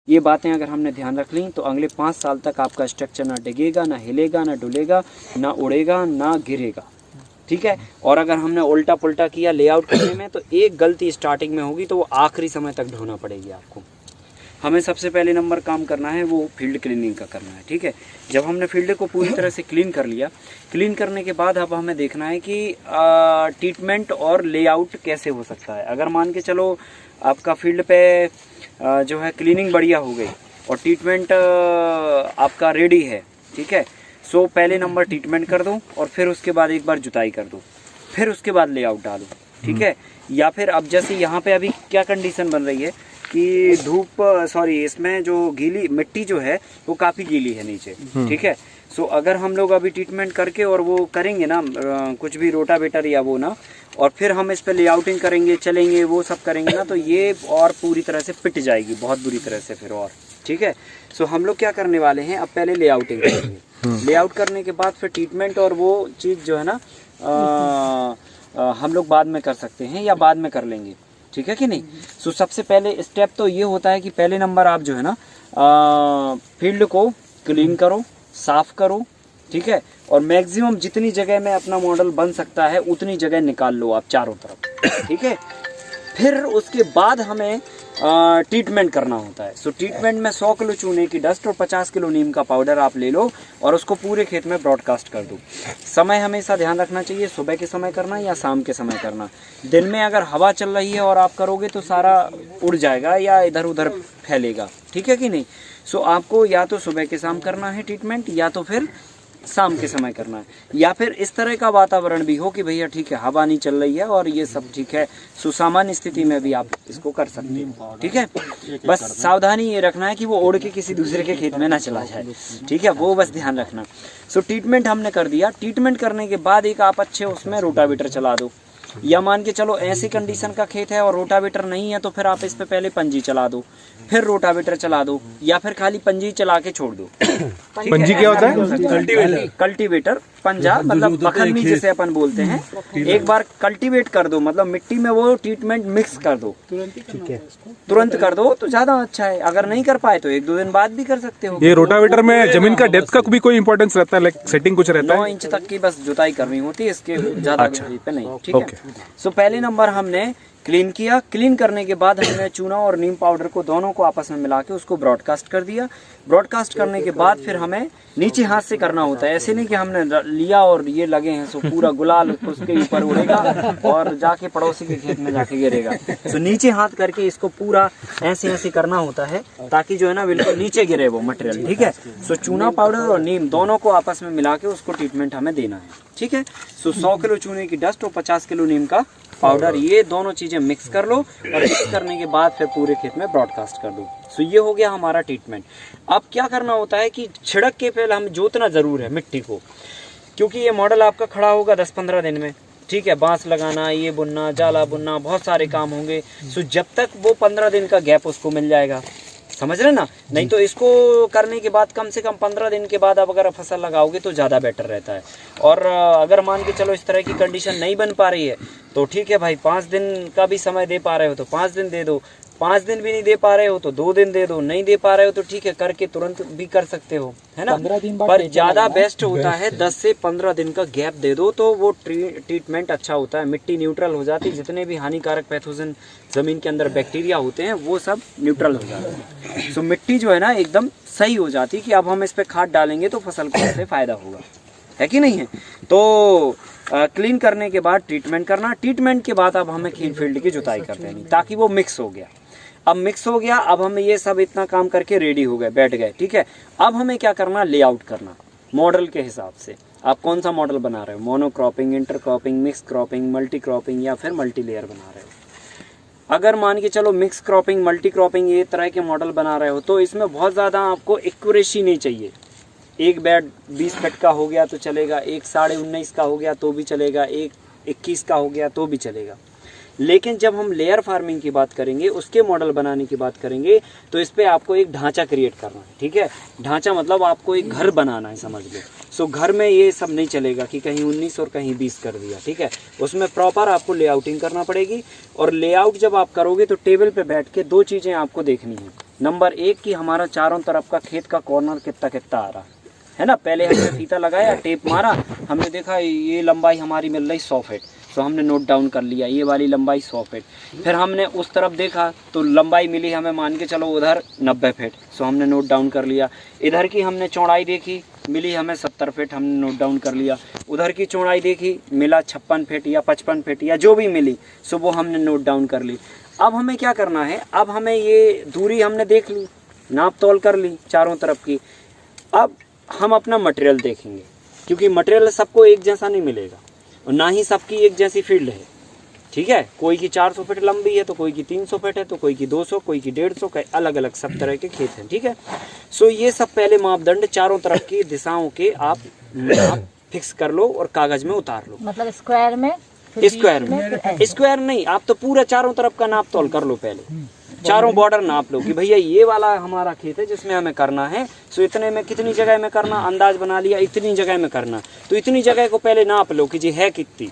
ये बातें अगर हमने ध्यान रख ली तो अगले 5 साल तक आपका स्ट्रक्चर ना डिगेगा, ना हिलेगा, ना डुलेगा, ना उड़ेगा, ना गिरेगा। ठीक है। और अगर हमने उल्टा पुल्टा किया लेआउट करने में तो एक गलती स्टार्टिंग में होगी तो वो आखिरी समय तक ढोना पड़ेगी आपको। हमें सबसे पहले नंबर काम करना है वो फील्ड क्लीनिंग का करना है। ठीक है। जब हमने फील्ड को पूरी तरह से क्लीन कर लिया, क्लीन करने के बाद अब हमें देखना है कि ट्रीटमेंट और लेआउट कैसे हो सकता है। अगर मान के चलो आपका फील्ड पे जो है क्लीनिंग बढ़िया हो गई और ट्रीटमेंट आपका रेडी है, ठीक है, सो पहले नंबर ट्रीटमेंट कर दो और फिर उसके बाद एक बार जुताई कर दो, फिर उसके बाद लेआउट डालो। ठीक है। या फिर अब जैसे यहाँ पे अभी क्या कंडीशन बन रही है कि इसमें जो गीली मिट्टी जो है वो काफ़ी गीली है नीचे। ठीक है। सो अगर हम लोग अभी ट्रीटमेंट करके और वो करेंगे ना कुछ भी रोटावेटर या वो ना, और फिर हम इस पे लेआउटिंग करेंगे, चलेंगे, वो सब करेंगे ना, तो ये और पूरी तरह से पिट जाएगी बहुत बुरी तरह से फिर और। ठीक है। सो हम लोग क्या करने वाले हैं, अब पहले लेआउटिंग करेंगे। लेआउट करने के बाद फिर ट्रीटमेंट और वो चीज़ जो है ना हम लोग बाद में कर सकते हैं या बाद में कर लेंगे। ठीक है कि नहीं। सो सबसे पहले स्टेप तो ये होता है कि पहले नंबर आप जो है ना फील्ड को क्लीन करो, साफ करो। ठीक है। और मैक्सिमम जितनी जगह में अपना मॉडल बन सकता है उतनी जगह निकाल लो आप चारों तरफ। ठीक है। फिर उसके बाद हमें ट्रीटमेंट करना होता है। सो ट्रीटमेंट में 100 किलो चूने की डस्ट और 50 किलो नीम का पाउडर आप ले लो और उसको पूरे खेत में ब्रॉडकास्ट कर दो। समय हमेशा ध्यान रखना चाहिए, सुबह के समय करना या शाम के समय करना। दिन में अगर हवा चल रही है और आप करोगे तो सारा उड़ जाएगा या इधर उधर फैलेगा। ठीक है कि नहीं। सो आपको या तो सुबह के शाम करना है ट्रीटमेंट या तो फिर शाम के समय करना है, या फिर इस तरह का वातावरण भी हो कि भैया ठीक है हवा नहीं चल रही है और ये सब ठीक है, सुसामान्य स्थिति में भी आप इसको कर सकते हैं। ठीक है। बस सावधानी ये रखना है कि वो उड़ के किसी दूसरे के खेत में ना चला जाए। ठीक है, वो बस ध्यान रखना। सो ट्रीटमेंट हमने कर दिया। ट्रीटमेंट करने के बाद एक आप अच्छे उसमें रोटावेटर चला दो, या मान के चलो ऐसी कंडीशन का खेत है और रोटावेटर नहीं है तो फिर आप इस पे पहले पंजी चला दो, फिर रोटावेटर चला दो, या फिर खाली पंजी चला के छोड़ दो। पंजी क्या होता है? कल्टीवेटर, पंजा मतलब बखन्नी जिसे अपन बोलते हैं। एक बार कल्टीवेट कर दो, मतलब मिट्टी में वो ट्रीटमेंट मिक्स कर दो। ठीक है, तुरंत कर दो तो ज्यादा अच्छा है। अगर नहीं कर पाए तो 1-2 दिन बाद भी कर सकते हो। ये रोटावेटर में जमीन का डेप्थ का भी कोई इंपॉर्टेंस रहता है, लाइक सेटिंग कुछ रहता है? 9 इंच तक की बस जुताई करनी होती है, इसके ज्यादा गहराई पे नहीं। ठीक है। सो पहले नंबर हमने क्लीन किया। क्लीन करने के बाद हमने चूना और नीम पाउडर को दोनों को आपस में मिला के उसको ब्रॉडकास्ट कर दिया। ब्रॉडकास्ट करने के बाद फिर हमें नीचे हाथ से करना होता है। ऐसे नहीं कि हमने लिया और ये लगे हैं सो पूरा गुलाल उसके ऊपर उड़ेगा और जाके पड़ोसी के खेत में जाके गिरेगा। सो नीचे हाथ करके इसको पूरा ऐसे ऐसे करना होता है ताकि जो है ना बिल्कुल नीचे गिरे वो मटेरियल। ठीक है। सो चूना पाउडर और नीम दोनों को आपस में मिला के उसको ट्रीटमेंट हमें देना है। ठीक है। सो 100 किलो चूने की डस्ट और 50 किलो नीम का पाउडर, ये दोनों चीजें मिक्स कर लो और मिक्स करने के बाद फिर पूरे खेत में ब्रॉडकास्ट कर दो। सो ये हो गया हमारा ट्रीटमेंट। अब क्या करना होता है कि छिड़क के पहले हम जोतना जरूर है मिट्टी को, क्योंकि ये मॉडल आपका खड़ा होगा 10-15 दिन में। ठीक है। बांस लगाना, ये बुनना, जाला बुनना, बहुत सारे काम होंगे। सो जब तक वो 15 दिन का गैप उसको मिल जाएगा, समझ रहे ना। नहीं तो इसको करने के बाद कम से कम 15 दिन के बाद आप अगर फसल लगाओगे तो ज़्यादा बेटर रहता है। और अगर मान के चलो इस तरह की कंडीशन नहीं बन पा रही है तो ठीक है भाई, 5 दिन का भी समय दे पा रहे हो तो 5 दिन दे दो, 5 दिन भी नहीं दे पा रहे हो तो 2 दिन दे दो, नहीं दे पा रहे हो तो ठीक है करके तुरंत भी कर सकते हो, है ना। पर ज़्यादा बेस्ट होता है 10 से 15 दिन का गैप दे दो तो वो ट्रीटमेंट अच्छा होता है। मिट्टी न्यूट्रल हो जाती है, जितने भी हानिकारक पैथोजन जमीन के अंदर बैक्टीरिया होते हैं वो सब न्यूट्रल हो जाते हैं। सो मिट्टी जो है ना एकदम सही हो जाती है कि अब हम इस पे खाद डालेंगे तो फसल को इससे फायदा होगा, है कि नहीं है। तो क्लीन करने के बाद ट्रीटमेंट करना। ट्रीटमेंट के बाद अब हमें खेत फील्ड की जुताई कर देनी ताकि वो मिक्स हो गया। अब मिक्स हो गया, अब हम ये सब इतना काम करके रेडी हो गए, बैठ गए। ठीक है। अब हमें क्या करना, लेआउट करना मॉडल के हिसाब से। आप कौन सा मॉडल बना रहे हो, monocropping, intercropping, mix cropping, multi cropping या फिर मल्टी लेयर बना रहे हो। अगर मान के चलो मिक्स क्रॉपिंग, मल्टी क्रॉपिंग ये तरह के मॉडल बना रहे हो तो इसमें बहुत ज़्यादा आपको एक्यूरेसी नहीं चाहिए। एक बेड 20 फीट का हो गया तो चलेगा, एक 19.5 का हो गया तो भी चलेगा, एक 21 का हो गया तो भी चलेगा। लेकिन जब हम लेयर फार्मिंग की बात करेंगे, उसके मॉडल बनाने की बात करेंगे तो इस पे आपको एक ढांचा क्रिएट करना है। ठीक है। ढांचा मतलब आपको एक घर बनाना है, समझ लो। सो घर में ये सब नहीं चलेगा कि कहीं 19 और कहीं 20 कर दिया। ठीक है। उसमें प्रॉपर आपको लेआउटिंग करना पड़ेगी। और लेआउट जब आप करोगे तो टेबल पे बैठ के 2 चीज़ें आपको देखनी है। नंबर 1 की हमारा चारों तरफ का खेत का कॉर्नर कितना कितना आ रहा है ना। पहले हमने फीता लगाया, टेप मारा, हमने देखा ये लंबाई हमारी मिल रही 100 फीट, तो हमने नोट डाउन कर लिया ये वाली लंबाई 100 फीट। फिर हमने उस तरफ देखा तो लंबाई मिली हमें, मान के चलो उधर 90 फीट, सो हमने नोट डाउन कर लिया। इधर की हमने चौड़ाई देखी, मिली हमें 70 फीट, हमने नोट डाउन कर लिया। उधर की चौड़ाई देखी, मिला 56 फीट या 55 फीट या जो भी मिली, सो वो हमने नोट डाउन कर ली। अब हमें क्या करना है, अब हमें ये दूरी हमने देख ली, नाप तोल कर ली चारों तरफ की। अब हम अपना मटेरियल देखेंगे, क्योंकि मटेरियल सबको एक जैसा नहीं मिलेगा और ना ही सबकी एक जैसी फील्ड है, ठीक है। कोई की 400 फीट लंबी है तो कोई की 300 फीट है, तो कोई की 200, कोई की 150, अलग अलग सब तरह के खेत हैं, ठीक है। सो ये सब पहले मापदंड चारों तरफ की दिशाओं के आप फिक्स कर लो और कागज में उतार लो। मतलब स्क्वायर में स्क्वायर नहीं, आप तो पूरा चारों तरफ का नाप तोल कर लो पहले, चारों बॉर्डर नाप लो कि भैया ये वाला हमारा खेत है जिसमें हमें करना है, सो इतने में कितनी जगह में करना, अंदाज बना लिया इतनी जगह में करना, तो इतनी जगह को पहले नाप लो कि जी है कितनी,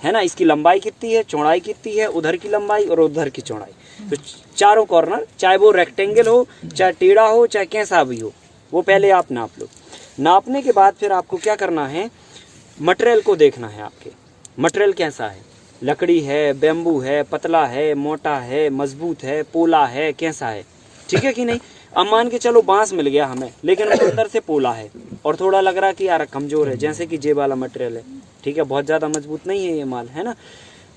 है ना, इसकी लंबाई कितनी है, चौड़ाई कितनी है, उधर की लंबाई और उधर की चौड़ाई। तो चारों कॉर्नर, चाहे वो रेक्टेंगल हो, चाहे टेढ़ा हो, चाहे कैसा भी हो, वो पहले आप नाप लो। नापने के बाद फिर आपको क्या करना है, मटेरियल को देखना है। आपके मटेरियल कैसा है, लकड़ी है, बेम्बू है, पतला है, मोटा है, मजबूत है, पोला है, कैसा है, ठीक है कि नहीं। अब मान के चलो बांस मिल गया हमें, लेकिन वो अंदर से पोला है और थोड़ा लग रहा कि यार कमजोर है, जैसे कि जे वाला मटेरियल है, ठीक है, बहुत ज़्यादा मजबूत नहीं है ये माल, है ना।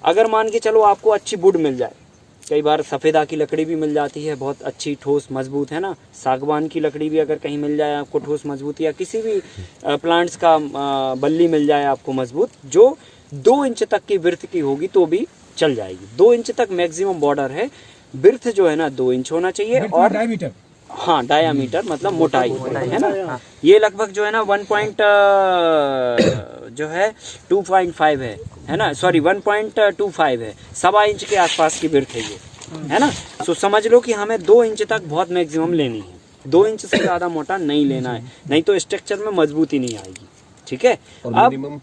अगर मान के चलो आपको अच्छी वुड मिल जाए, कई बार सफ़ेदा की लकड़ी भी मिल जाती है बहुत अच्छी ठोस मजबूत, है ना। सागवान की लकड़ी भी अगर कहीं मिल जाए आपको ठोस मजबूत, या किसी भी प्लांट्स का बल्ली मिल जाए आपको मजबूत, जो 2 इंच तक की विड्थ की होगी तो भी चल जाएगी। 2 इंच तक मैक्सिमम बॉर्डर है, विड्थ जो है ना 2 इंच होना चाहिए, और डायमीटर, हाँ डायामीटर मतलब मोटाई, है ना। ये लगभग जो है ना 2.5 है ना, सॉरी 1.25 है, 1.25 इंच के आसपास की विड्थ है ये, है ना। सो समझ लो कि हमें 2 इंच तक बहुत मैक्सिमम लेनी है, 2 इंच से ज़्यादा मोटा नहीं लेना है, नहीं तो स्ट्रक्चर में मजबूती नहीं आएगी, ठीक है। अब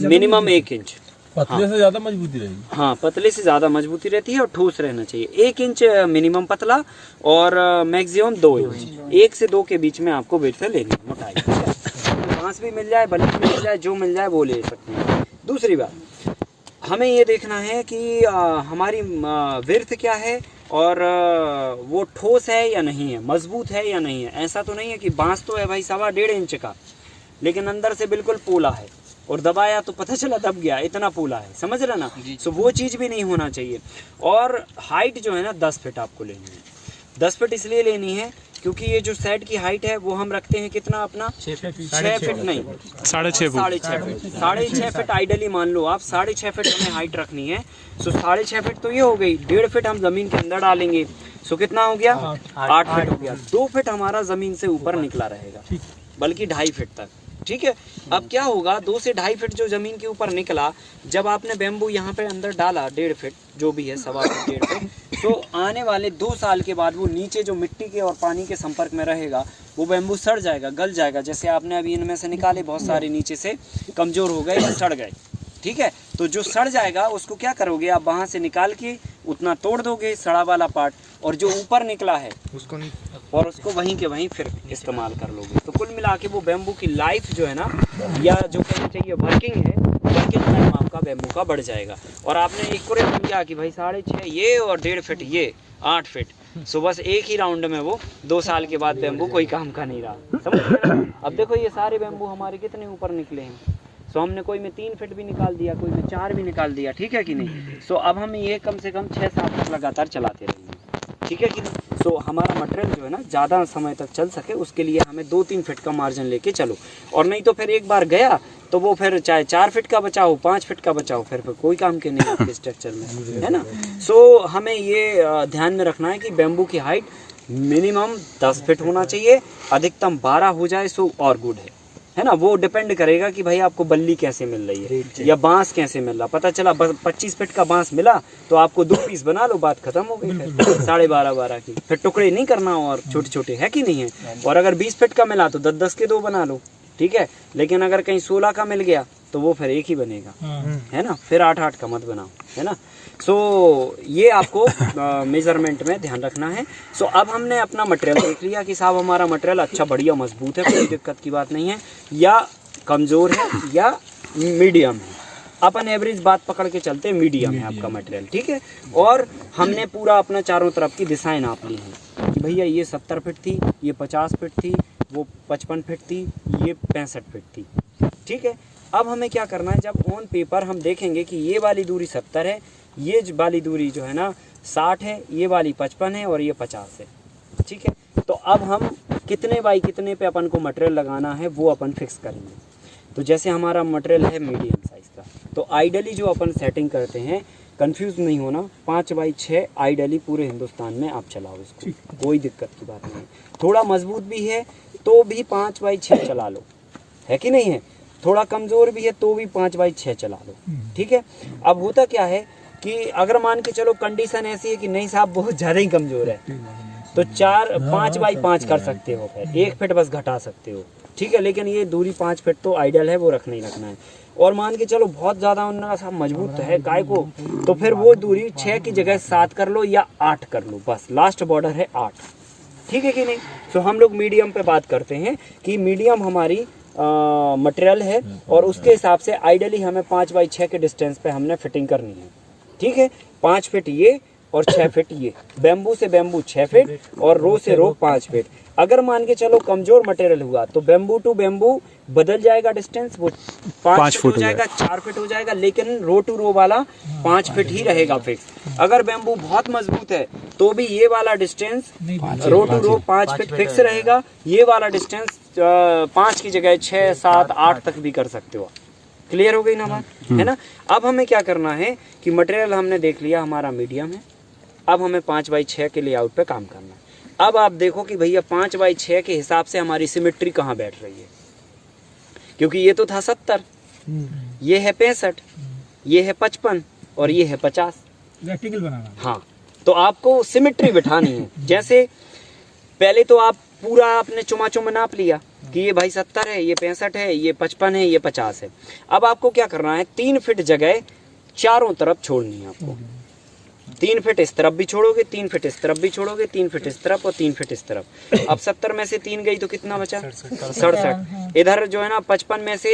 मिनिमम 1 इंच, पतले से ज्यादा मजबूती रहेगी। हाँ, पतले से ज्यादा मजबूती रहती है और ठोस रहना चाहिए। 1 इंच मिनिमम पतला और मैक्सिमम 2 इंच, 1 से 2 के बीच में आपको विड्थ लेनी है, मोटाई। बांस भी मिल जाए, बल्ली भी मिल जाए, जो मिल जाए वो ले सकते हैं। दूसरी बात, हमें ये देखना है कि हमारी विड्थ क्या है और वो ठोस है या नहीं है, मजबूत है या नहीं है। ऐसा तो नहीं है कि बांस तो है भाई 1.25 इंच का, लेकिन अंदर से बिल्कुल पोला है और दबाया तो पता चला दब गया, इतना पोला है, समझ रहे ना। सो वो चीज़ भी नहीं होना चाहिए। और हाइट जो है ना 10 फीट आपको लेनी है। 10 फीट इसलिए लेनी है क्योंकि ये जो सेट की हाइट है वो हम रखते हैं कितना अपना 6 फीट नहीं, 6.5 फीट आइडली मान लो आप, 6.5 फीट हमें हाइट रखनी है। सो 6.5 फीट तो ये हो गई, 1.5 फीट हम जमीन के अंदर डालेंगे, सो कितना हो गया 8 फीट हो गया। 2 फीट हमारा जमीन से ऊपर निकला रहेगा, बल्कि 2.5 फीट तक, ठीक है। अब क्या होगा, 2 से 2.5 फीट जो जमीन के ऊपर निकला, जब आपने बेम्बू यहाँ पे अंदर डाला 1.5 फीट जो भी है, 1.25 फीट, तो आने वाले 2 साल के बाद वो नीचे जो मिट्टी के और पानी के संपर्क में रहेगा, वो बेम्बू सड़ जाएगा, गल जाएगा। जैसे आपने अभी इनमें से निकाले बहुत सारे नीचे से कमज़ोर हो गए या सड़ गए, ठीक है। तो जो सड़ जाएगा उसको क्या करोगे आप, वहाँ से निकाल के उतना तोड़ दोगे सड़ा वाला पार्ट, और जो ऊपर निकला है उसको नहीं, और उसको वहीं के वहीं फिर इस्तेमाल कर लोगे। तो कुल मिला के वो बेम्बू की लाइफ जो है ना, या जो कहना चाहिए वर्किंग टाइम आपका बेम्बू का बढ़ जाएगा। और आपने एक्यूरेट किया कि भाई 6.5 ये और 1.5 फीट ये 8 फीट, सो बस एक ही राउंड में वो 2 साल के बाद बेम्बू कोई काम का नहीं रहा, समझ रहे हैं? अब देखो ये सारे बेम्बू हमारे कितने ऊपर निकले हैं। सो हमने कोई में 3 फीट भी निकाल दिया, कोई में 4 भी निकाल दिया, ठीक है कि नहीं। सो अब हम ये कम से कम 6-7 तक लगातार चलाते रहेंगे, ठीक है कि नहीं। सो हमारा मटेरियल जो है ना ज़्यादा समय तक चल सके, उसके लिए हमें 2-3 फीट का मार्जिन लेके चलो, और नहीं तो फिर एक बार गया तो वो फिर चाहे 4 फीट का बचाओ, 5 फीट का बचाओ, फिर कोई काम के नहीं आपके स्ट्रक्चर में, है ना। सो हमें ये ध्यान में रखना है कि बेम्बू की हाइट मिनिमम 10 फीट होना चाहिए, अधिकतम 12 हो जाए सो और गुड है ना। वो डिपेंड करेगा कि भाई आपको बल्ली कैसे मिल रही है या बांस कैसे मिल रहा। पता चला 25 फीट का बांस मिला तो आपको 2 पीस बना लो, बात खत्म हो गई। फिर 12.5 की फिर टुकड़े नहीं करना, और छोटे छोटे है कि नहीं है। और अगर 20 फीट का मिला तो 10-10 के 2 बना लो, ठीक है। लेकिन अगर कहीं 16 का मिल गया तो वो फिर एक ही बनेगा, है ना, फिर 8-8 का मत बनाओ, है ना। सो ये आपको मेजरमेंट में ध्यान रखना है। सो अब हमने अपना मटेरियल देख लिया कि साहब हमारा मटेरियल अच्छा बढ़िया मजबूत है, कोई दिक्कत की बात नहीं है, या कमज़ोर है या मीडियम है। अपन एवरेज बात पकड़ के चलते मीडियम है आपका मटेरियल, ठीक है। और हमने पूरा अपना चारों तरफ की दिशाएं नाप ली हैं कि भैया ये 70 फीट थी, ये 50 फीट थी, वो 55 फीट थी, ये 65 फीट थी, ठीक है। अब हमें क्या करना है, जब ऑन पेपर हम देखेंगे कि ये वाली दूरी 70 है, ये वाली दूरी जो है ना 60 है, ये वाली 55 है और ये 50 है, ठीक है। तो अब हम कितने बाई कितने पे अपन को मटेरियल लगाना है वो अपन फिक्स करेंगे। तो जैसे हमारा मटेरियल है मीडियम साइज़ का, तो आइडियली जो अपन सेटिंग करते हैं, कंफ्यूज नहीं होना, 5x6 आइडियली पूरे हिंदुस्तान में आप चलाओ इसको, कोई दिक्कत की बात नहीं। थोड़ा मजबूत भी है तो भी 5x6 चला लो, है कि नहीं है। थोड़ा कमज़ोर भी है तो भी 5x6 चला लो, ठीक है। अब होता क्या है कि अगर मान के चलो कंडीशन ऐसी है कि नहीं साहब बहुत ज़्यादा ही कमज़ोर है, तो 5x5 कर सकते हो, फिर 1 फीट बस घटा सकते हो, ठीक है। लेकिन ये दूरी 5 फीट तो आइडियल है, वो रखना ही रखना है। और मान के चलो बहुत ज़्यादा उनका साहब मजबूत तो है गाय को, तो फिर वो दूरी 6 की जगह 7 कर लो या 8 कर लो, बस लास्ट बॉर्डर है 8, ठीक है कि नहीं। तो हम लोग मीडियम पे बात करते हैं कि मीडियम हमारी मटेरियल है और उसके हिसाब से आइडियली हमें 5x6 के डिस्टेंस पे हमने फिटिंग करनी है, ठीक है। 5 फीट ये और 6 फीट ये, बैम्बू से बैम्बू 6 फीट और रो से रो 5 फीट। अगर मान के चलो कमजोर मटेरियल हुआ तो बैम्बू टू बैम्बू बदल जाएगा डिस्टेंस, वो 5 फीट हो जाएगा, 4 फीट हो जाएगा, लेकिन रो टू रो वाला 5 फीट ही रहेगा फिक्स। अगर बैम्बू बहुत मजबूत है तो भी ये वाला distance row to row 5 feet fix रहेगा, ये वाला डिस्टेंस 5 की जगह 6, 7, 8 तक भी कर सकते हो। क्लियर हो गई ना बात, है ना। अब हमें क्या करना है कि मटेरियल हमने देख लिया हमारा मीडियम है, अब हमें 5x6 के लेआउट पे काम करना है। अब आप देखो कि भैया 5x6 के हिसाब से हमारी सिमेट्री कहाँ बैठ रही है, क्योंकि ये तो था 70, ये है 65, ये है 55 और ये है 50, वर्टिकल बनाना। हाँ, तो आपको सिमेट्री बिठानी है। जैसे पहले तो आप पूरा आपने चुमा चुमा नाप लिया कि ये भाई 70 है, ये 65 है, ये 55 है, ये 50 है। अब आपको क्या करना है, 3 फीट जगह चारों तरफ छोड़नी है आपको। 3 फीट इस तरफ भी छोड़ोगे, 3 फीट इस तरफ भी छोड़ोगे, 3 फीट इस तरफ और 3 फीट इस तरफ। अब 70 में से 3 गई तो कितना बचा, 67। इधर जो है ना 55 में से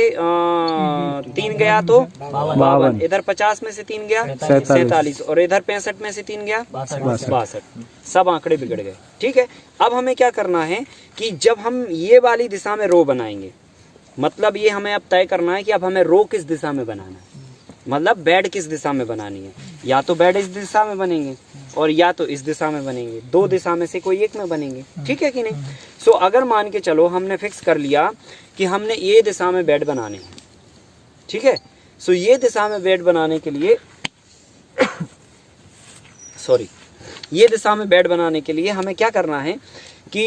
3 गया तो 52, इधर 50 में से 3 गया 47 और इधर 65 में से 3 गया 62। सब आंकड़े बिगड़ गए, ठीक है। अब हमें क्या करना है कि जब हम ये वाली दिशा में रो बनाएंगे, मतलब ये हमें अब तय करना है कि अब हमें रो किस दिशा में बनाना है, मतलब बेड किस दिशा में बनानी है। या तो बेड इस दिशा में बनेंगे और या तो इस दिशा में बनेंगे, 2 दिशा में से कोई एक में बनेंगे, ठीक है कि नहीं। सो अगर मान के चलो हमने फिक्स कर लिया कि हमने ये दिशा में बेड बनाने हैं, ठीक है। सो ये दिशा में बेड बनाने के लिए ये दिशा में बेड बनाने के लिए हमें क्या करना है कि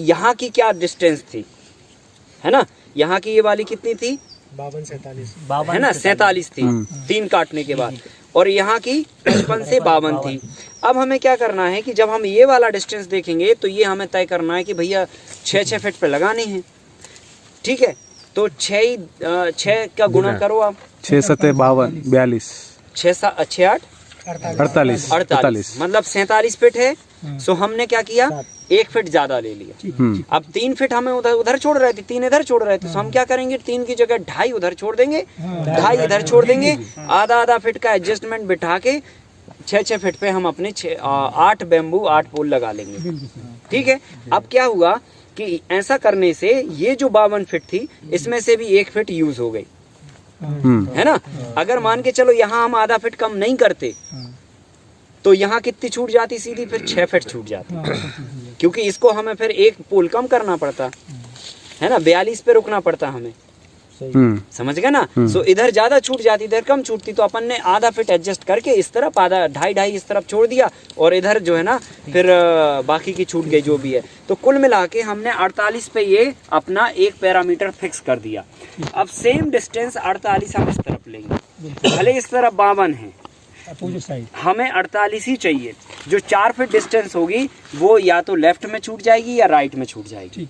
यहाँ की क्या डिस्टेंस थी, है ना, यहाँ की ये वाली कितनी थी 52-47 है ना, 47 थी 3 काटने के बाद, और यहाँ की 55 से 52 थी। अब हमें क्या करना है कि जब हम ये वाला डिस्टेंस देखेंगे तो ये हमें तय करना है कि भैया 6 फीट पे लगानी है, ठीक है। तो 6 का गुणा करो आप, 6 7 52 42 6 8 48 मतलब 47 फीट है। सो हमने क्या किया, 1 फीट ज्यादा ले लिया। अब 3 फीट हमें उधर छोड़ रहे थे, 3 इधर छोड़ रहे थे, तो हम क्या करेंगे, 3 की जगह 2.5 उधर छोड़ देंगे, 2.5 इधर छोड़ देंगे, आधा फीट का एडजस्टमेंट बिठा के 6 फीट पे हम अपने 8 बैम्बू 8 पोल लगा लेंगे, ठीक है। अब क्या हुआ कि ऐसा करने से ये जो 52 फीट थी इसमें से भी 1 फीट यूज हो गई, है ना। अगर मान के चलो यहाँ हम आधा फीट कम नहीं करते तो यहाँ कितनी छूट जाती, सीधी फिर 6 फीट छूट जाती, क्योंकि इसको हमें फिर 1 पोल कम करना पड़ता, है ना, 42 पे रुकना पड़ता हमें, समझ गए ना। सो इधर ज्यादा छूट जाती, इधर कम छूटती, तो अपन ने आधा फीट एडजस्ट करके इस तरफ आधा 2.5 इस तरफ छोड़ दिया और इधर जो है ना फिर बाकी की छूट गई जो भी है। तो कुल मिला के हमने 48 पे ये अपना एक पैरामीटर फिक्स कर दिया। अब सेम डिस्टेंस 48 हम इस तरफ लेंगे, भले इस तरफ 52 है, हमें 48 ही चाहिए। जो 4 फीट डिस्टेंस होगी वो या तो लेफ्ट में छूट जाएगी या राइट में छूट जाएगी,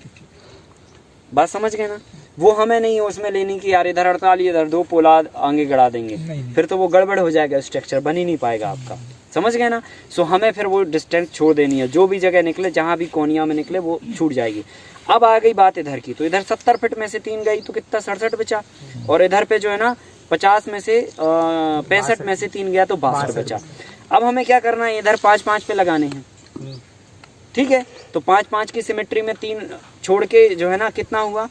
बात समझ गए ना। वो हमें नहीं है उसमें लेनी कि यार इधर 48 इधर 2 पोला आगे गड़ा देंगे, फिर तो वो गड़बड़ हो जाएगा, स्ट्रक्चर बन ही नहीं पाएगा आपका। समझ गए ना। सो हमें फिर वो डिस्टेंस छोड़ देनी है, जो भी जगह निकले जहाँ भी कोनिया में निकले वो छूट जाएगी। अब आ गई बात इधर की, तो इधर 70 फीट में से 3 गई तो कितना 67 बचा, और इधर पे जो है ना 50 में से 65 में से 3 गया तो 62 बचा। अब हमें क्या करना है, इधर 5-5 पे लगाने हैं, ठीक है। तो 5-5 की सिमेट्री में 3 छोड़ के जो है ना कितना हुआ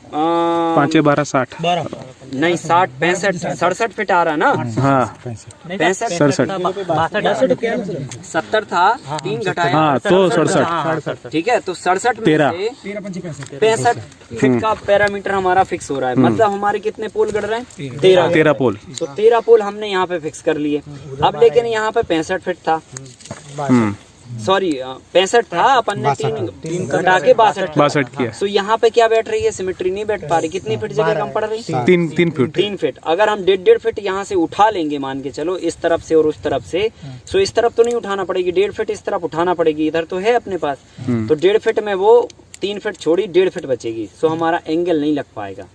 5 12 60 नहीं 60 65 67 फीट आ रहा ना। हाँ 65 67 70 था 3 घटाया हाँ तो 67 ठीक है। तो 67 में 13 से 65 फीट का पैरामीटर हमारा फिक्स हो रहा है। मतलब हमारे कितने पोल गड़ रहे हैं 13 पोल। तो 13 पोल हमने यहाँ पे फिक्स कर लिए। अब लेकिन यहाँ पे 65 फीट था, सॉरी 65 था, अपन ने 3 घटा के 62 किया। सो यहाँ पे क्या बैठ रही है, सिमेट्री नहीं बैठ पा रही। कितनी फीट जगह कम पड़ रही है 3 फीट। 3 फीट। अगर हम 1.5 फीट यहाँ से उठा लेंगे, मान के चलो इस तरफ से और उस तरफ से, सो इस तरफ तो नहीं उठाना पड़ेगी, 1.5 फीट इस तरफ उठाना पड़ेगी, इधर तो है अपने पास। तो 1.5 फीट में वो 3 फीट छोड़ी 1.5 फीट बचेगी। सो हमारा एंगल नहीं लग पाएगा,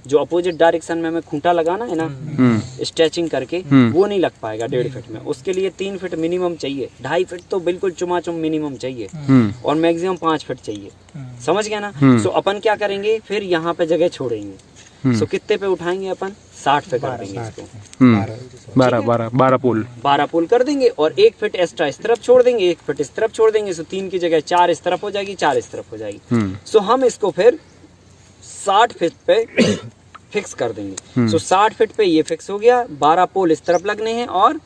जो अपोजिट डायरेक्शन में हमें खूंटा लगाना है ना स्ट्रेचिंग करके, वो नहीं लग पाएगा 1.5 फीट में। उसके लिए 3 फीट मिनिमम चाहिए, 2.5 फीट तो बिल्कुल चुमाचुम मिनिमम चाहिए, और मैक्सिमम 5 फीट चाहिए। समझ गया ना। सो अपन क्या करेंगे, फिर यहाँ पे जगह छोड़ेंगे। सो कितने पे उठाएंगे अपन 60 पे कर देंगे इसको। 12 पोल कर देंगे, और 1 फीट एक्स्ट्रा इस तरफ छोड़ देंगे, 1 फीट इस तरफ छोड़ देंगे। सो 3 की जगह 4 इस तरफ हो जाएगी, 4 इस तरफ हो जाएगी। सो हम इसको फिर 60 फीट पे फिक्स कर देंगे। सो 60 फीट पे ये फिक्स हो गया। 12 पोल इस तरफ लगने हैं और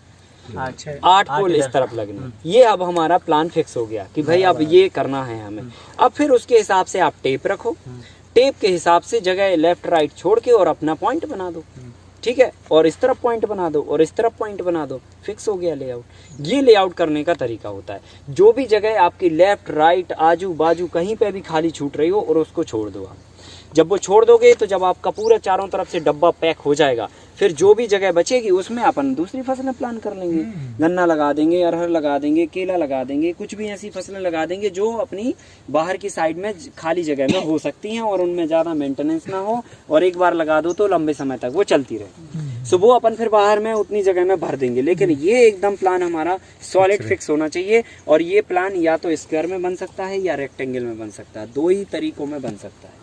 8 पोल इस तरफ लगने हैं। ये अब हमारा प्लान फिक्स हो गया कि भाई अब ये करना है हमें। अब फिर उसके हिसाब से आप टेप रखो, टेप के हिसाब से जगह लेफ्ट राइट छोड़ के और अपना पॉइंट बना दो, ठीक है। और इस तरफ पॉइंट बना दो और इस तरफ पॉइंट बना दो, फिक्स हो गया लेआउट। ये लेआउट करने का तरीका होता है। जो भी जगह आपकी लेफ्ट राइट आजू बाजू कहीं पे भी खाली छूट रही हो, और उसको छोड़ दो आप। जब वो छोड़ दोगे तो जब आपका पूरा चारों तरफ से डब्बा पैक हो जाएगा, फिर जो भी जगह बचेगी उसमें अपन दूसरी फसलें प्लान कर लेंगे। गन्ना लगा देंगे, अरहर लगा देंगे, केला लगा देंगे, कुछ भी ऐसी फसलें लगा देंगे जो अपनी बाहर की साइड में खाली जगह में हो सकती हैं और उनमें ज़्यादा मेंटेनेंस ना हो, और एक बार लगा दो तो लंबे समय तक वो चलती रहे। सो वो अपन फिर बाहर में उतनी जगह में भर देंगे। लेकिन ये एकदम प्लान हमारा सॉलिड फिक्स होना चाहिए, और ये प्लान या तो स्क्वायर में बन सकता है या रेक्टेंगल में बन सकता है, 2 ही तरीकों में बन सकता है,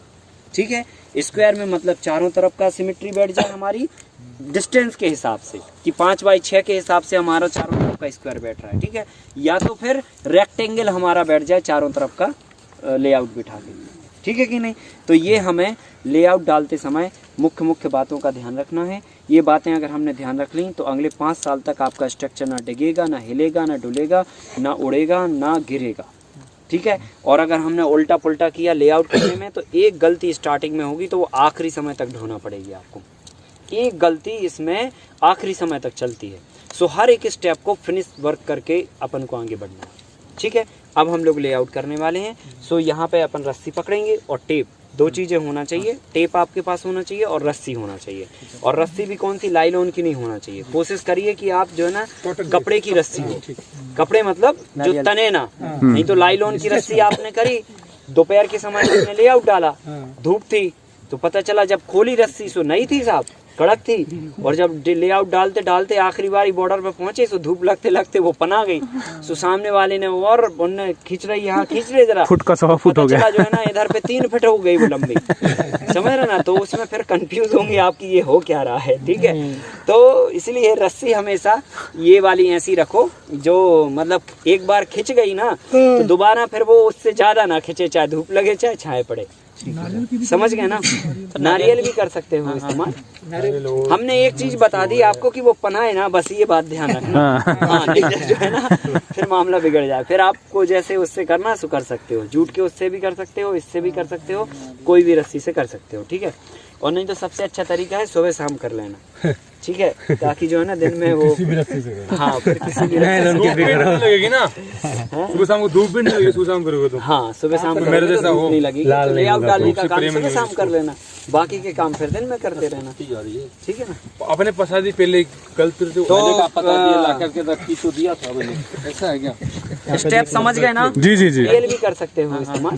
ठीक है। स्क्वायर में मतलब चारों तरफ का सिमेट्री बैठ जाए हमारी डिस्टेंस के हिसाब से, कि 5/6 के हिसाब से हमारा चारों तरफ का स्क्वायर बैठ रहा है, ठीक है। या तो फिर रेक्टेंगल हमारा बैठ जाए चारों तरफ का लेआउट बिठा के, ठीक है कि नहीं। तो ये हमें लेआउट डालते समय मुख्य बातों का ध्यान रखना है। ये बातें अगर हमने ध्यान रख ली तो अगले 5 साल तक आपका स्ट्रक्चर ना डिगेगा, ना हिलेगा, ना डुलेगा, ना उड़ेगा, ना गिरेगा, ठीक है। और अगर हमने उल्टा पुल्टा किया लेआउट करने में, तो एक गलती स्टार्टिंग में होगी तो वो आखिरी समय तक ढोना पड़ेगी आपको। एक गलती इसमें आखिरी समय तक चलती है। सो हर एक स्टेप को फिनिश वर्क करके अपन को आगे बढ़ना है, ठीक है। अब हम लोग लेआउट करने वाले हैं। सो यहाँ पे अपन रस्सी पकड़ेंगे और टेप, 2 चीज़ें होना चाहिए। टेप आपके पास होना चाहिए और रस्सी होना चाहिए। और रस्सी भी कौन सी, लाइलॉन की नहीं होना चाहिए। कोशिश करिए कि आप जो है ना कपड़े की रस्सी हो, कपड़े मतलब जो तने ना, नहीं तो लाइलॉन की रस्सी आपने करी, दोपहर के समय आपने लेआउट डाला, धूप थी, तो पता चला जब खोली रस्सी सो नहीं थी साहब, कड़क थी, और जब लेआउट डालते डालते आखिरी बारी बॉर्डर पे पहुंचे सो धूप लगते लगते वो पना गई। सो सामने वाले ने और उन्ने खींच रही, यहाँ खींच रहे जरा, फुट का 100 फुट हो गया, जो है ना इधर पे 3 फीट हो गई वो लंबी, समझ रहे ना। तो उसमें फिर कंफ्यूज होंगे आपकी ये हो क्या रहा है, ठीक है। तो इसलिए रस्सी हमेशा ये वाली ऐसी रखो जो मतलब एक बार खिंच गई ना तो दोबारा फिर वो उससे ज्यादा ना खिंचे, चाहे धूप लगे चाहे छाए पड़े, समझ गए ना। नारियल भी कर सकते हो इस्तेमाल। हमने एक चीज बता दी आपको कि वो पनाए ना, बस ये बात ध्यान रखना। हाँ, नहीं जो है ना फिर मामला बिगड़ जाए। फिर आपको जैसे उससे करना सो कर सकते हो, जूट के उससे भी कर सकते हो, इससे भी कर सकते हो, कोई भी रस्सी से कर सकते हो, ठीक है। और नहीं तो सबसे अच्छा तरीका है सुबह शाम कर लेना, ठीक है, ताकि जो है ना दिन में वो हाँ फिर किसी भी लगेगी ना, सुबह शाम को धूप भी नहीं लगेगी, सुबह शाम करोगे तो हाँ सुबह शाम को मेरे जैसा नहीं लगेगी। लेआउट डालने का काम सुबह शाम कर लेना, बाकी के काम फिर दिन में करते रहना, ठीक है ना। अपने पसादी पहले कल तो पता दिया ला करके रखी तो दिया था मैंने, ऐसा है क्या। स्टेप समझ गए ना? जी जी जी। तेल भी कर सकते हो इस्तेमाल।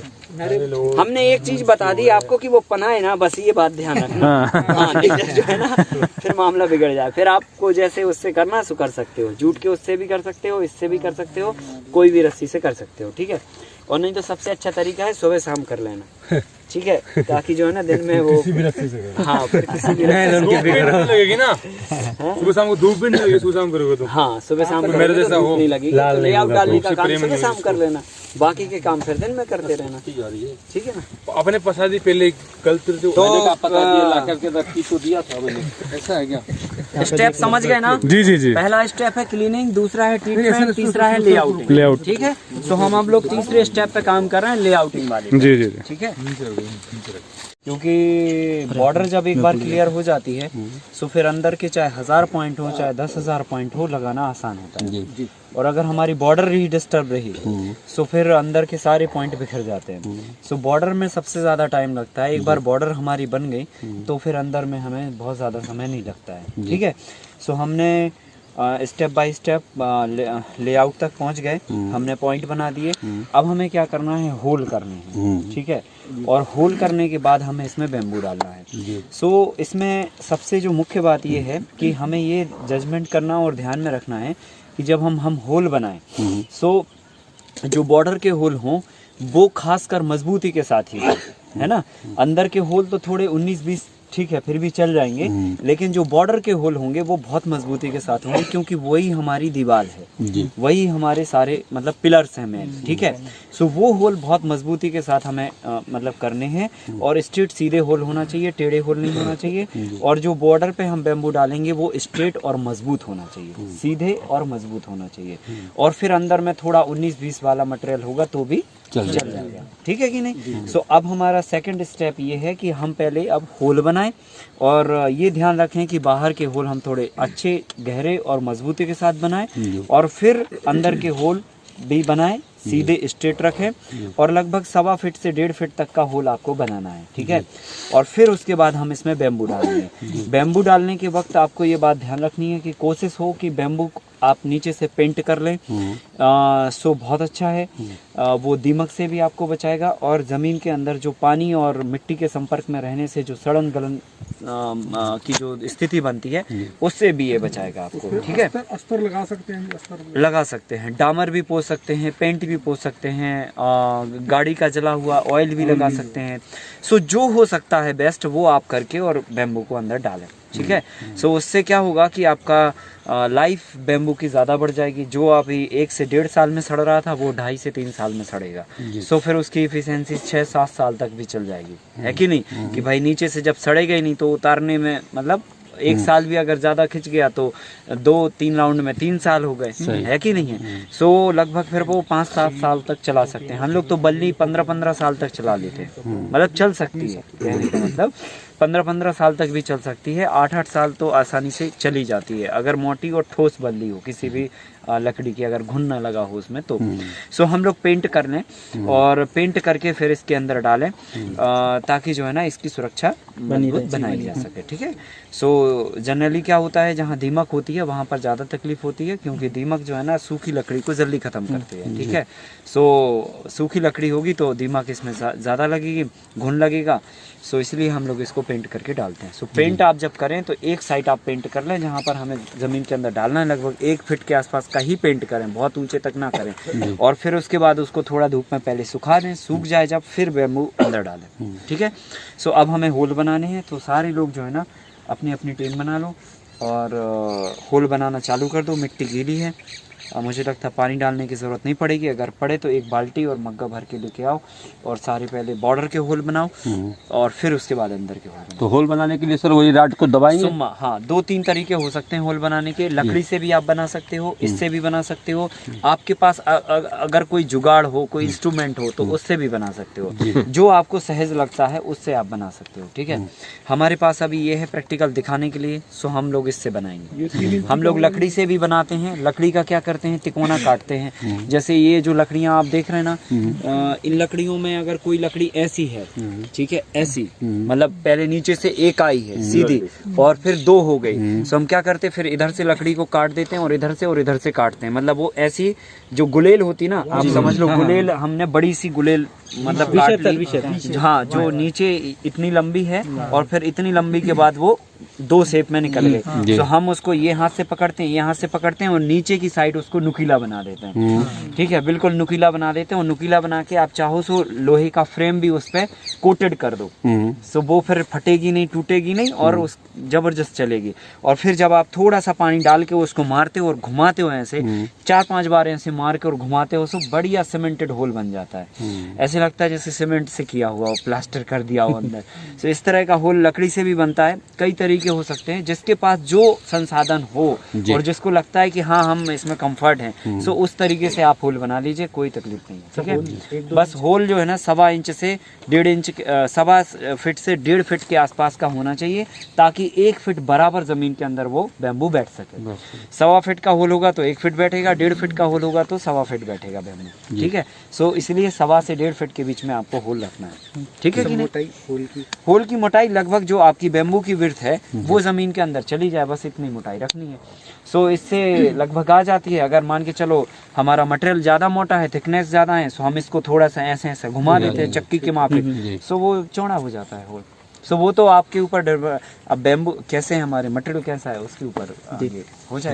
हमने एक चीज बता दी आपको कि वो पना है ना, बस ये बात ध्यान रखना। हाँ, नहीं जो है ना फिर मामला बिगड़ जाए। फिर आपको जैसे उससे करना सो कर सकते हो, जूट के उससे भी कर सकते हो, इससे भी कर सकते हो, कोई भी रस्सी से कर सकते हो, ठीक है। और नहीं तो सबसे अच्छा तरीका है सुबह शाम कर लेना, ठीक है, ताकि जो है ना दिन में वो किसी भी रस्सी से करो। हाँ फिर किसी भी लगेगी ना, सुबह शाम को धूप भी नहीं लगेगी, सुबह शाम करोगे तो। हाँ सुबह शाम को मेरे जैसा हो, नहीं लगेगी, लाल तो नहीं लेआउट होगा, डालने का उससे काम प्रेम सुबह नहीं शाम होगा कर लेना, बाकी के काम फिर दिन में करते रहना, ठीक है ना। अपने पसादी पहले कल फिर जो तो दिया था ऐसा है क्या? स्टेप समझ गए ना? जी जी जी। पहला स्टेप है क्लीनिंग, दूसरा है ट्रीटमेंट, तीसरा है लेआउटिंग। लेआउट, ठीक है। तो हम लोग तीसरे स्टेप पे काम कर रहे हैं, लेआउटिंग वाले। जी जी। ठीक है, क्योंकि बॉर्डर जब एक बार क्लियर हो जाती है तो फिर अंदर के चाहे 1000 पॉइंट हो चाहे 10,000 पॉइंट हो, लगाना आसान होता है। और अगर हमारी बॉर्डर ही डिस्टर्ब रही तो फिर अंदर के सारे पॉइंट बिखर जाते हैं। सो बॉर्डर में सबसे ज़्यादा टाइम लगता है। एक बार बॉर्डर हमारी बन गई तो फिर अंदर में हमें बहुत ज़्यादा समय नहीं लगता है, ठीक है। सो हमने स्टेप बाय स्टेप लेआउट तक पहुंच गए, हमने पॉइंट बना दिए। अब हमें क्या करना है, होल करने हैं, ठीक है। और होल करने के बाद हमें इसमें बैम्बू डालना है। सो इसमें सबसे जो मुख्य बात ये है कि हमें ये जजमेंट करना और ध्यान में रखना है कि जब हम होल बनाएं सो जो बॉर्डर के होल हों वो खासकर मजबूती के साथ ही हों, है ना। अंदर के होल तो थोड़े 19-20 ठीक है फिर भी चल जाएंगे, लेकिन जो बॉर्डर के होल होंगे वो बहुत मजबूती के साथ होंगे, क्योंकि वही हमारी दीवार है, वही हमारे सारे मतलब पिलर्स हैं मेन, ठीक है। सो वो होल बहुत मजबूती के साथ हमें मतलब करने हैं। और स्ट्रेट सीधे होल होना चाहिए, टेढ़े होल नहीं होना चाहिए। और जो बॉर्डर पे हम बैम्बू डालेंगे वो स्ट्रेट और मजबूत होना चाहिए, सीधे और मजबूत होना चाहिए। और फिर अंदर में थोड़ा 19-20 वाला मटेरियल होगा तो भी चल जाएगा, ठीक है कि नहीं। सो अब हमारा सेकंड स्टेप ये है कि हम पहले अब होल बनाएं, और ये ध्यान रखें कि बाहर के होल हम थोड़े अच्छे गहरे और मजबूती के साथ बनाएं, और फिर अंदर के होल भी बनाएं, सीधे स्ट्रेट रखें, और लगभग 1.25 फीट से 1.5 फीट तक का होल आपको बनाना है, ठीक है। और फिर उसके बाद हम इसमें बैम्बू डालेंगे। बैम्बू डालने के वक्त आपको ये बात ध्यान रखनी है कि कोशिश हो कि बैम्बू आप नीचे से पेंट कर लें, सो बहुत अच्छा है। वो दीमक से भी आपको बचाएगा, और ज़मीन के अंदर जो पानी और मिट्टी के संपर्क में रहने से जो सड़न गलन की जो स्थिति बनती है उससे भी ये बचाएगा आपको, ठीक है। अस्तर लगा सकते हैं, अस्तर लगा सकते हैं, डामर भी पोंछ सकते हैं, पेंट भी पोंछ सकते हैं, गाड़ी का जला हुआ ऑयल भी लगा सकते हैं। सो जो हो सकता है बेस्ट वो आप करके और बैम्बू को अंदर डालें, ठीक है। सो उससे क्या होगा कि आपका लाइफ बैम्बू की ज़्यादा बढ़ जाएगी। जो अभी 1 से 1.5 साल में सड़ रहा था वो 2.5 से 3 साल में सड़ेगा। सो फिर उसकी इफिशियंसी 6-7 साल तक भी चल जाएगी, है कि नहीं। कि भाई नीचे से जब सड़ेगा ही नहीं तो उतारने में मतलब 1 साल भी अगर ज़्यादा खिंच गया तो 2-3 राउंड में 3 साल हो गए, है कि नहीं है। सो लगभग फिर वो 5-7 साल तक चला सकते हैं। हम लोग तो बल्ली 15-15 साल तक चला लेते हैं, मतलब चल सकती है, कहने का मतलब 15-15 साल तक भी चल सकती है। 8-8 साल तो आसानी से चली जाती है अगर मोटी और ठोस बल्ली हो, किसी भी लकड़ी की अगर घुन ना लगा हो उसमें तो। सो हम लोग पेंट कर लें, और पेंट करके फिर इसके अंदर डालें, ताकि जो है ना इसकी सुरक्षा बनाई जा सके, ठीक है। सो जनरली क्या होता है, जहाँ दीमक होती है वहाँ पर ज़्यादा तकलीफ होती है, क्योंकि दीमक जो है ना सूखी लकड़ी को जल्दी ख़त्म करती है, ठीक है। सो सूखी लकड़ी होगी तो दीमक इसमें ज़्यादा लगेगी, घुन लगेगा। सो इसलिए हम लोग इसको पेंट करके डालते हैं। सो पेंट आप जब करें तो एक साइड आप पेंट कर लें, जहाँ पर हमें ज़मीन के अंदर डालना है लगभग 1 फीट के आसपास का ही पेंट करें, बहुत ऊंचे तक ना करें। और फिर उसके बाद उसको थोड़ा धूप में पहले सुखा दें, सूख जाए जब, फिर बैम्बू अंदर डालें, ठीक है। सो अब हमें होल बनाने हैं, तो सारे लोग जो है ना अपनी अपनी टीम बना लो और होल बनाना चालू कर दो। मिट्टी गीली है, मुझे लगता है पानी डालने की ज़रूरत नहीं पड़ेगी। अगर पड़े तो एक बाल्टी और मग्गा भर के लेके आओ, और सारे पहले बॉर्डर के होल बनाओ और फिर उसके बाद अंदर के होल बनाओ। तो होल बनाने के लिए सर वही राड को दबाएंगे? हाँ, 2-3 तरीके हो सकते हैं होल बनाने के। लकड़ी से भी आप बना सकते हो, इससे भी बना सकते हो। आपके पास अगर कोई जुगाड़ हो, कोई इंस्ट्रूमेंट हो तो उससे भी बना सकते हो। जो आपको सहज लगता है उससे आप बना सकते हो, ठीक है। हमारे पास अभी ये है प्रैक्टिकल दिखाने के लिए, सो हम लोग इससे बनाएंगे। हम लोग लकड़ी से भी बनाते हैं। लकड़ी का क्या करते करते हैं, तिकोना काटते हैं। जैसे ये जो लकड़ियां आप देख रहे हैं ना, इन लकड़ियों में अगर कोई लकड़ी ऐसी है, ठीक है, ऐसी मतलब पहले नीचे से एक आई है सीधी और फिर दो हो गई, तो हम क्या करते हैं, फिर इधर से लकड़ी को काट देते हैं और इधर से काटते हैं। मतलब वो ऐसी जो गुलेल होती ना, आप समझ लो गुलेल, हमने बड़ी सी गुलेल मतलब काट ली, हाँ, जो नीचे इतनी लंबी है और फिर इतनी लंबी के बाद वो दो शेप में निकल गए, तो हम उसको ये हाथ से पकड़ते हैं, ये हाथ से पकड़ते हैं और नीचे की साइड उसको नुकीला बना देते हैं। ठीक है, बिल्कुल नुकीला बना देते हैं और नुकीला बना के आप चाहो तो लोहे का फ्रेम भी उस पे कोटेड कर दो, सो वो फिर फटेगी नहीं, टूटेगी नहीं और उस जबरदस्त चलेगी। और फिर जब आप थोड़ा सा पानी डाल के उसको मारते हो और घुमाते हो ऐसे 4-5 बार ऐसे मार के और घुमाते हो, तो बढ़िया सीमेंटेड होल बन जाता है। ऐसे लगता है जैसे सीमेंट से किया हुआ हो, प्लास्टर कर दिया हो अंदर। तो इस तरह का होल लकड़ी से भी बनता है। कई तरीके हो सकते हैं, जिसके पास जो संसाधन हो और जिसको लगता है कि हाँ हम इसमें कंफर्ट हैं, सो उस तरीके से आप होल बना लीजिए, कोई तकलीफ नहीं है। ठीक है, बस होल जो है ना 1.25 इंच से 1.5 इंच, 1.25 फीट से 1.5 फीट के आसपास का होना चाहिए, ताकि 1 फीट बराबर जमीन के अंदर वो बैम्बू बैठ सके। 1.25 फीट का होल होगा तो 1 फीट बैठेगा, 1.5 फीट का होल होगा तो 1.25 फीट बैठेगा बैम्बू। ठीक है, सो इसलिए 1.25 से 1.5 फीट के बीच में आपको होल रखना है। ठीक है कि नहीं? होल की मोटाई लगभग जो आपकी बैम्बू की विड्थ है वो जमीन के अंदर चली जाए, बस इतनी मोटाई रखनी है। सो इससे लगभग आ जाती है। अगर मान के चलो हमारा मटेरियल ज्यादा मोटा है, थिकनेस ज्यादा है, सो हम इसको थोड़ा सा ऐसे ऐसे घुमा देते हैं चक्की के माफिक, सो वो चौड़ा हो जाता है होल। सो वो तो आपके ऊपर, अब बैम्बू कैसे है, हमारे मटेरियल कैसा है उसके ऊपर हो जाएगा।